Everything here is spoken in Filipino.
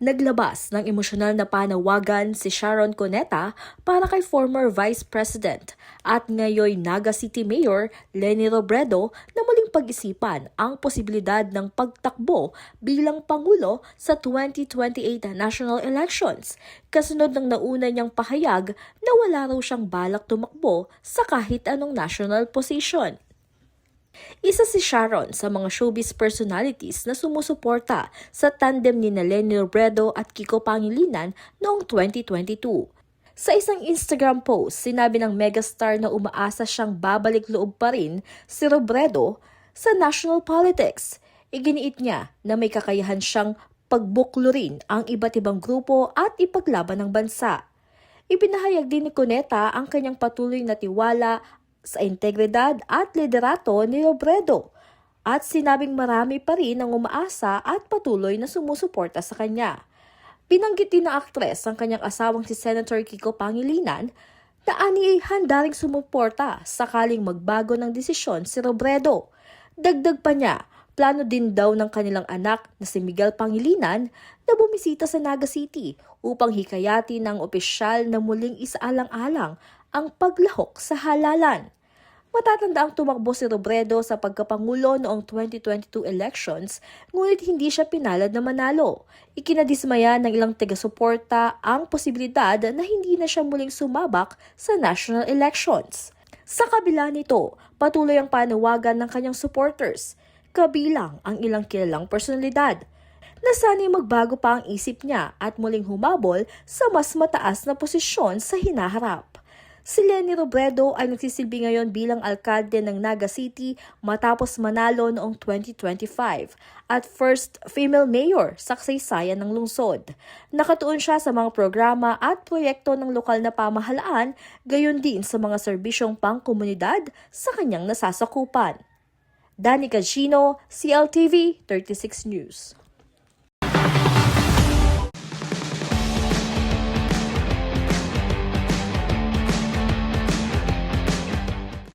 Naglabas ng emosyonal na panawagan si Sharon Cuneta para kay former Vice President at ngayoy Naga City Mayor Leni Robredo na muling pag-isipan ang posibilidad ng pagtakbo bilang Pangulo sa 2028 national elections, kasunod ng nauna niyang pahayag na wala raw siyang balak tumakbo sa kahit anong national position. Isa si Sharon sa mga showbiz personalities na sumusuporta sa tandem ni Leni Robredo at Kiko Pangilinan noong 2022. Sa isang Instagram post, sinabi ng megastar na umaasa siyang babalik loob pa rin si Robredo sa national politics. Iginiit niya na may kakayahan siyang pagbuklurin ang iba't ibang grupo at ipaglaban ng bansa. Ipinahayag din ni Cuneta ang kanyang patuloy na tiwala sa integridad at liderato ni Robredo at sinabing marami pa rin ang umaasa at patuloy na sumusuporta sa kanya. Binanggit din ng aktres ang kanyang asawang si Senator Kiko Pangilinan na ani ay handa ring sumuporta sakaling magbago ng desisyon si Robredo. Dagdag pa niya, plano din daw ng kanilang anak na si Miguel Pangilinan na bumisita sa Naga City upang hikayatin ng opisyal na muling isaalang-alang ang paglahok sa halalan. Matatanda ang tumakbo si Robredo sa pagkapangulo noong 2022 elections, ngunit hindi siya pinalad na manalo. Ikinadismaya ng ilang taga-suporta ang posibilidad na hindi na siya muling sumabak sa national elections. Sa kabila nito, patuloy ang panawagan ng kanyang supporters, kabilang ang ilang kilalang personalidad, na sana'y magbago pa ang isip niya at muling humabol sa mas mataas na posisyon sa hinaharap. Si Leni Robredo ay nagsisilbi ngayon bilang alkalde ng Naga City matapos manalo noong 2025 at first female mayor sa kasaysayan ng lungsod. Nakatuon siya sa mga programa at proyekto ng lokal na pamahalaan, gayon din sa mga serbisyong pangkomunidad sa kanyang nasasakupan. Danica Gino, CLTV 36 News.